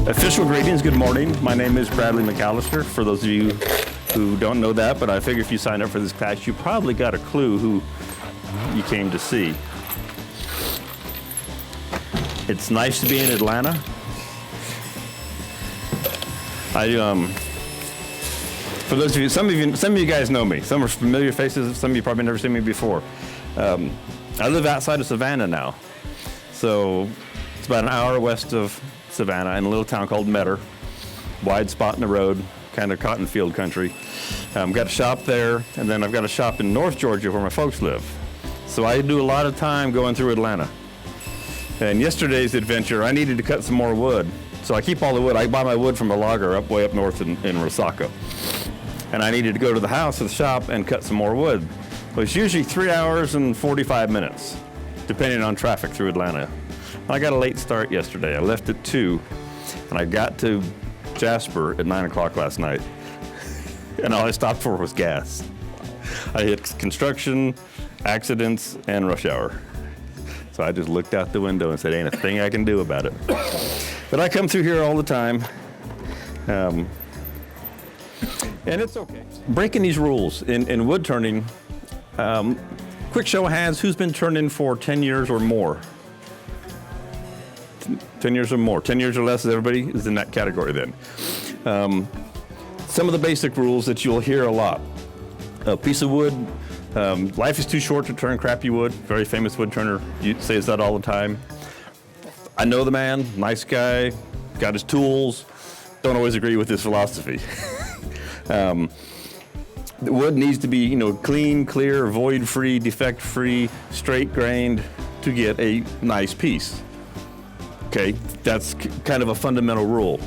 Official greetings, good morning. My name is Bradley McAllister. For those of you who don't know that, but I figure if you signed up for this class, you probably got a clue who you came to see. It's nice to be in Atlanta. For those of you, some of you guys know me. Some are familiar faces. Some of you probably never seen me before. I live outside of Savannah now, so it's about an hour west of Savannah in a little town called Metter. Wide spot in the road, kind of cotton field country. Got a shop there, and then I've got a shop in North Georgia where my folks live. So I do a lot of time going through Atlanta. And yesterday's adventure, I needed to cut some more wood. So I keep all the wood. I buy my wood from a logger way up north in Rosaka. And I needed to go to the house or the shop and cut some more wood. Well, it's usually 3 hours and 45 minutes, depending on traffic through Atlanta. I got a late start yesterday. I left at 2, and I got to Jasper at 9 o'clock last night. And all I stopped for was gas. I hit construction, accidents, and rush hour. So I just looked out the window and said, ain't a thing I can do about it. But I come through here all the time. And it's okay. Breaking these rules in wood turning, quick show of hands, who's been turning for 10 years or more? 10 years or more. 10 years or less, everybody is in that category then. Some of the basic rules that you'll hear a lot. A piece of wood, life is too short to turn crappy wood. Very famous wood turner says that all the time. I know the man, nice guy, got his tools, don't always agree with his philosophy. The wood needs to be, clean, clear, void-free, defect-free, straight-grained to get a nice piece. Okay, that's kind of a fundamental rule.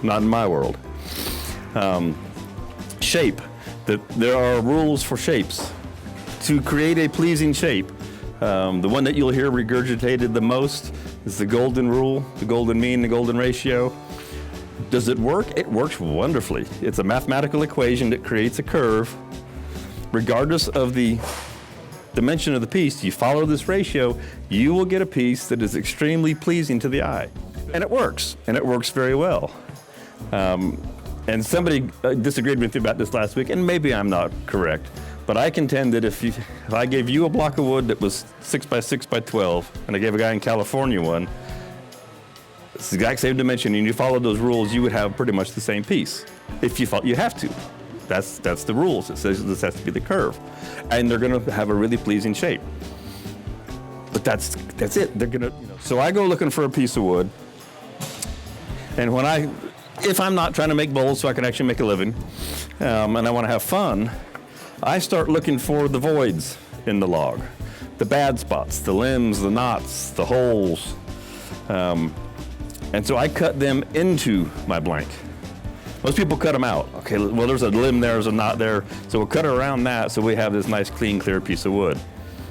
Not in my world. Shape. There are rules for shapes. To create a pleasing shape, the one that you'll hear regurgitated the most is the golden rule, the golden mean, the golden ratio. Does it work? It works wonderfully. It's a mathematical equation that creates a curve. Regardless of the dimension of the piece, you follow this ratio, you will get a piece that is extremely pleasing to the eye. And it works very well. And somebody disagreed with me about this last week, and maybe I'm not correct, but I contend that if I gave you a block of wood that was 6 by 6 by 12, and I gave a guy in California one, it's the exact same dimension, and you followed those rules, you would have pretty much the same piece. If you you have to. That's the rules. It says this has to be the curve. And they're gonna have a really pleasing shape. But that's it. They're gonna, So I go looking for a piece of wood, and if I'm not trying to make bowls so I can actually make a living, and I wanna have fun, I start looking for the voids in the log. The bad spots, the limbs, the knots, the holes. And so I cut them into my blank. Most people cut them out. Okay, well, there's a limb there, there's a knot there, so we'll cut around that so we have this nice, clean, clear piece of wood,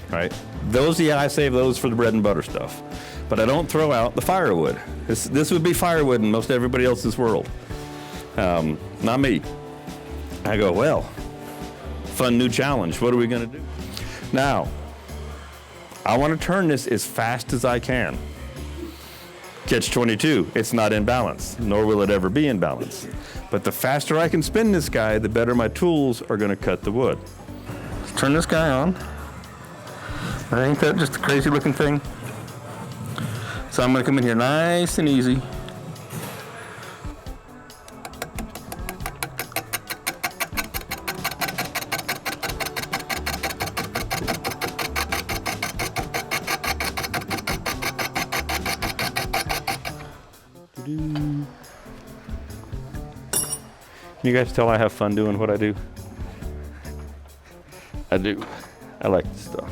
right? I save those for the bread and butter stuff. But I don't throw out the firewood. This would be firewood in most everybody else's world. Not me. I go, well, fun new challenge. What are we gonna do? Now, I wanna turn this as fast as I can. Catch-22, it's not in balance, nor will it ever be in balance. But the faster I can spin this guy, the better my tools are gonna cut the wood. Let's turn this guy on. Ain't that just a crazy looking thing? So I'm gonna come in here nice and easy. Can you guys tell I have fun doing what I do? I do. I like this stuff.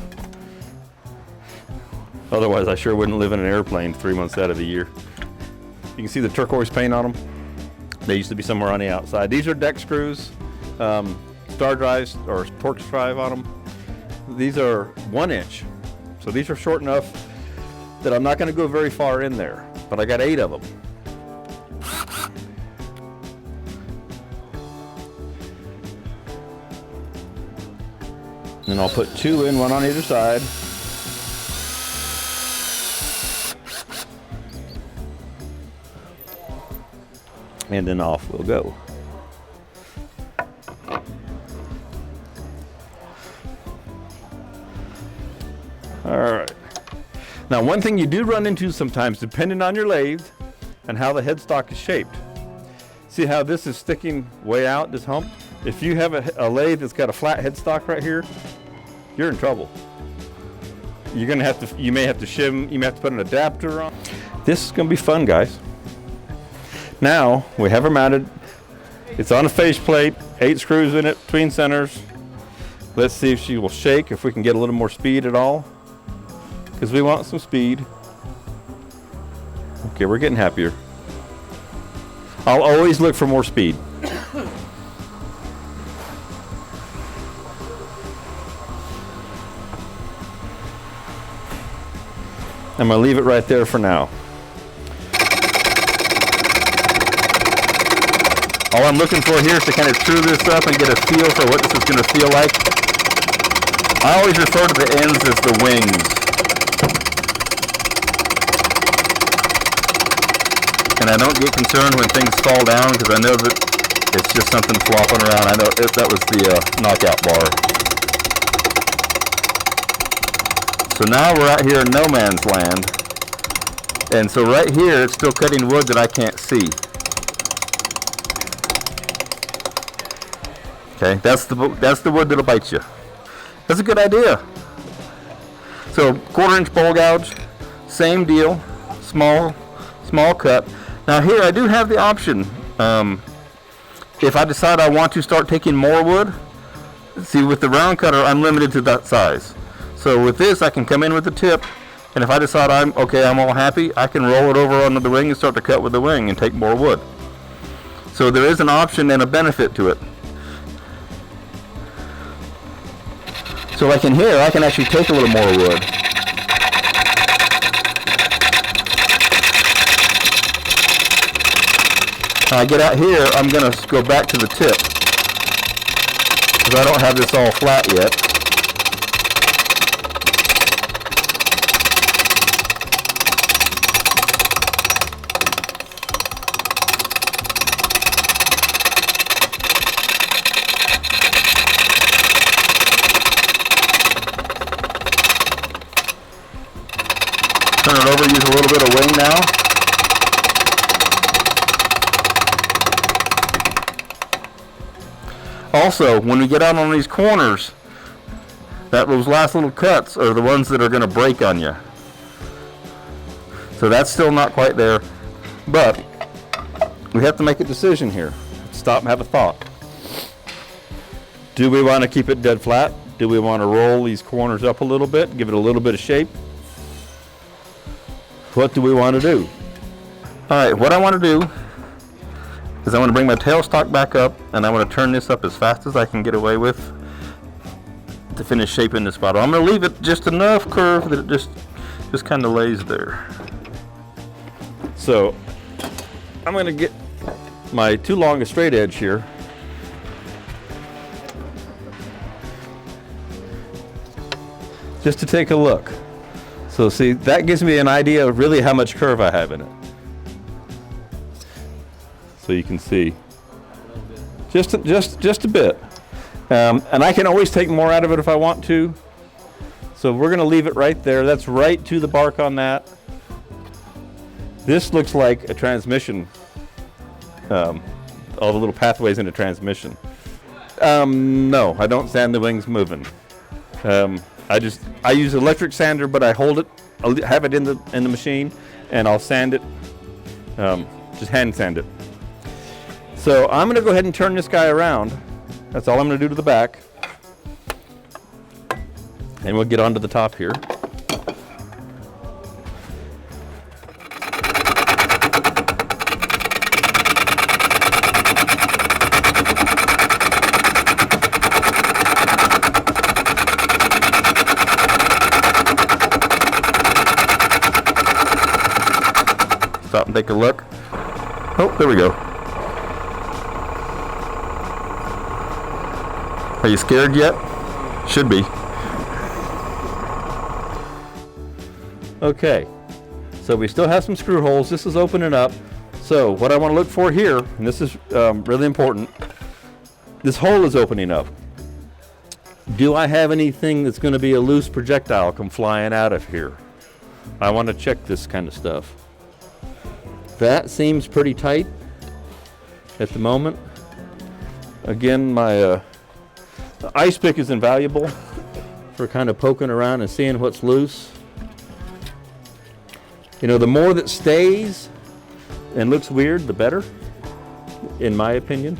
Otherwise, I sure wouldn't live in an airplane 3 months out of the year. You can see the turquoise paint on them. They used to be somewhere on the outside. These are deck screws, star drives or Torx drive on them. These are 1 inch. So these are short enough that I'm not gonna go very far in there, but I got 8 of them. And I'll put 2 in, 1 on either side. and then off we'll go. All right. Now, one thing you do run into sometimes, depending on your lathe and how the headstock is shaped. See how this is sticking way out, this hump? If you have a lathe that's got a flat headstock right here, you're in trouble. You're gonna have to, you may have to shim, you may have to put an adapter on. This is gonna be fun, guys. Now, we have her mounted. It's on a faceplate, 8 screws in it, tween centers. Let's see if she will shake, if we can get a little more speed at all. Because we want some speed. Okay, we're getting happier. I'll always look for more speed. I'm going to leave it right there for now. All I'm looking for here is to kind of true this up and get a feel for what this is going to feel like. I always refer to the ends as the wings. And I don't get concerned when things fall down because I know that it's just something flopping around. I know that was the knockout bar. So now we're out here in no man's land. And so right here it's still cutting wood that I can't see. Okay, that's the wood that'll bite you. That's a good idea. So 1/4 inch bowl gouge, same deal, small cut. Now here I do have the option, if I decide I want to start taking more wood, see with the round cutter I'm limited to that size. So with this I can come in with the tip, and if I decide I'm all happy, I can roll it over onto the wing and start to cut with the wing and take more wood. So there is an option and a benefit to it. So like in here, I can actually take a little more wood. When I get out here, I'm going to go back to the tip because I don't have this all flat yet. Turn it over, use a little bit of wing now. Also, when we get out on these corners, those last little cuts are the ones that are going to break on you. So that's still not quite there, but we have to make a decision here. Stop and have a thought. Do we want to keep it dead flat? Do we want to roll these corners up a little bit, give it a little bit of shape? What do we want to do? All right, what I want to do is I want to bring my tailstock back up, and I want to turn this up as fast as I can get away with to finish shaping this bottle. I'm going to leave it just enough curve that it just kind of lays there. So I'm going to get my too long a straight edge here. Just to take a look. So see, that gives me an idea of really how much curve I have in it. So you can see, just a bit. And I can always take more out of it if I want to. So we're gonna leave it right there. That's right to the bark on that. This looks like a transmission. All the little pathways in a transmission. No, I don't sand the wings moving. I use electric sander, but I hold it, I'll have it in the machine, and I'll sand it, just hand sand it. So I'm going to go ahead and turn this guy around. That's all I'm going to do to the back. And we'll get onto the top here. Stop and take a look. Oh, there we go. Are you scared yet? Should be. Okay, so we still have some screw holes. This is opening up. So what I want to look for here, and this is really important, this hole is opening up. Do I have anything that's going to be a loose projectile come flying out of here? I want to check this kind of stuff. That seems pretty tight at the moment. Again, my ice pick is invaluable for kind of poking around and seeing what's loose. You know, the more that stays and looks weird, the better, in my opinion.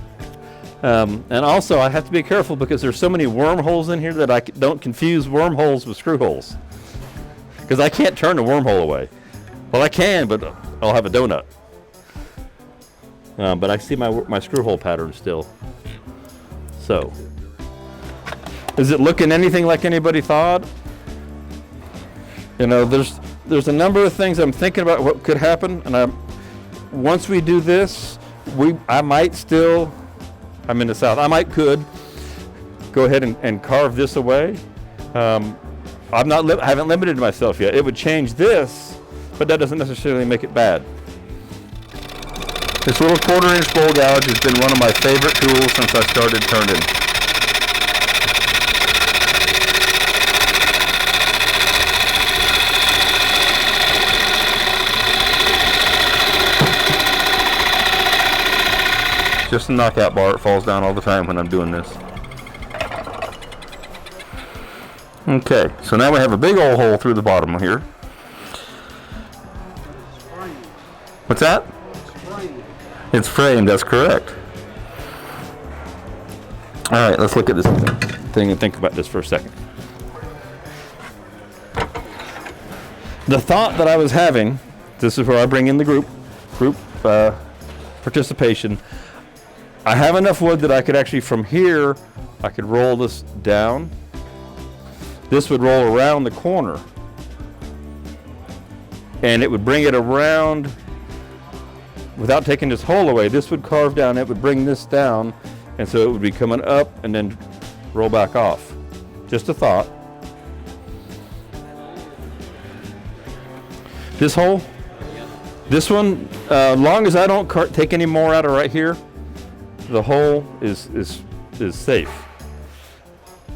And also, I have to be careful because there's so many wormholes in here that I don't confuse wormholes with screw holes. Because I can't turn a wormhole away. Well, I can, but I'll have a donut. But I see my screw hole pattern still. So, is it looking anything like anybody thought? You know, there's a number of things I'm thinking about what could happen, and once we do this, I might still, I'm in the south, could go ahead and carve this away. I haven't limited myself yet. It would change this, but that doesn't necessarily make it bad. This little 1/4-inch bowl gouge has been one of my favorite tools since I started turning. Just a knockout bar. It falls down all the time when I'm doing this. Okay, so now we have a big old hole through the bottom here. What's that? It's framed, that's correct. All right, let's look at this thing and think about this for a second. The thought that I was having, this is where I bring in the group participation. I have enough wood that I could actually, from here, I could roll this down. This would roll around the corner. And it would bring it around without taking this hole away. This would carve down, it would bring this down, and so it would be coming up and then roll back off. Just a thought. This hole, this one, long as I don't take any more out of right here, the hole is safe.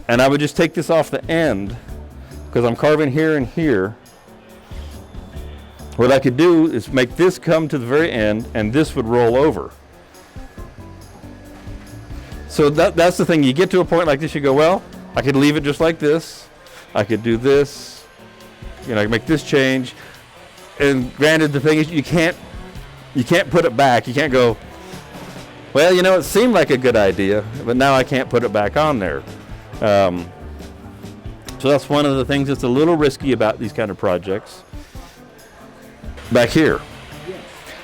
And I would just take this off the end because I'm carving here and here. What I could do is make this come to the very end and this would roll over. So that's the thing. You get to a point like this, you go, well, I could leave it just like this. I could do this. You know, I can make this change. And granted, the thing is, you can't put it back. You can't go, well, you know, it seemed like a good idea, but now I can't put it back on there. So that's one of the things that's a little risky about these kind of projects. Back here.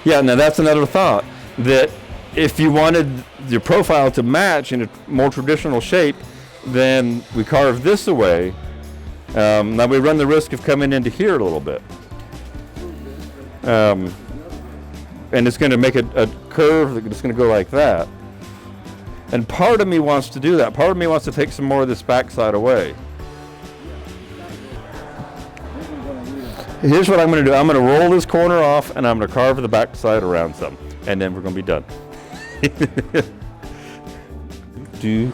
Yeah, now that's another thought, that if you wanted your profile to match in a more traditional shape, then we carve this away. Now we run the risk of coming into here a little bit. And it's going to make a curve that's going to go like that. And part of me wants to do that. Part of me wants to take some more of this backside away. Here's what I'm going to do. I'm going to roll this corner off and I'm going to carve the backside around some. And then we're going to be done. Do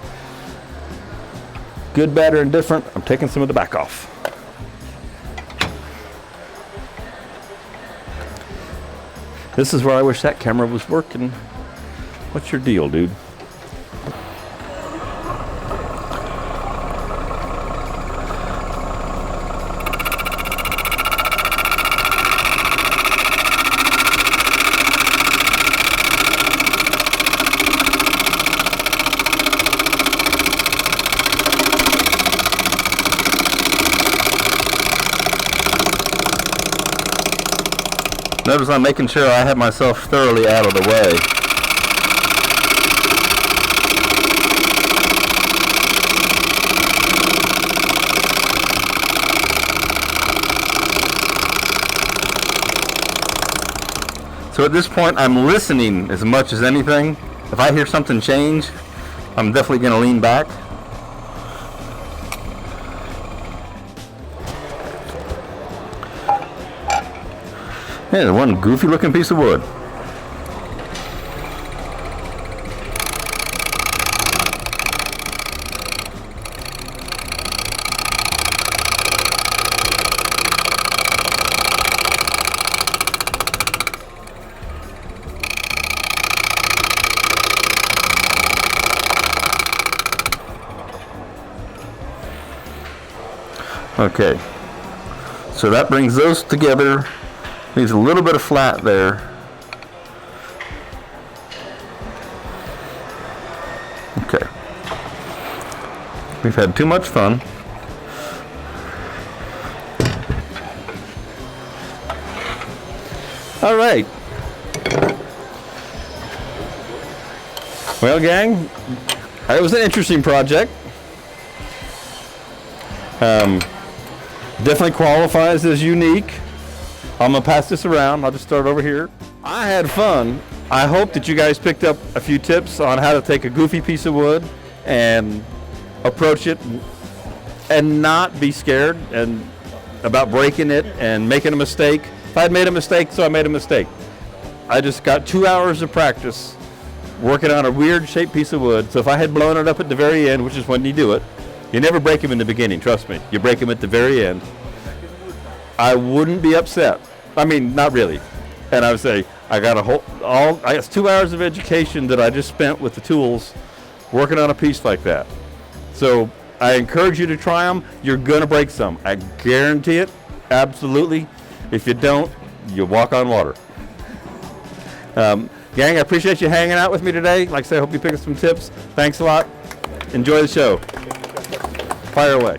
good, bad, or indifferent. I'm taking some of the back off. This is where I wish that camera was working. What's your deal, dude? Notice I'm making sure I have myself thoroughly out of the way. So at this point, I'm listening as much as anything. If I hear something change, I'm definitely going to lean back. Yeah, one goofy looking piece of wood. Okay, so that brings those together. Leaves a little bit of flat there. Okay. We've had too much fun. All right. Well, gang, it was an interesting project. Definitely qualifies as unique. I'm gonna pass this around. I'll just start over here. I had fun. I hope that you guys picked up a few tips on how to take a goofy piece of wood and approach it and not be scared and about breaking it and making a mistake. If I had made a mistake, so I made a mistake. I just got 2 hours of practice working on a weird shaped piece of wood. So if I had blown it up at the very end, which is when you do it, you never break them in the beginning, trust me. You break them at the very end. I wouldn't be upset. I mean, not really. And I would say, I got I guess 2 hours of education that I just spent with the tools working on a piece like that. So I encourage you to try them. You're gonna break some. I guarantee it, absolutely. If you don't, you walk on water. Gang, I appreciate you hanging out with me today. Like I say, I hope you pick up some tips. Thanks a lot. Enjoy the show. Fire away.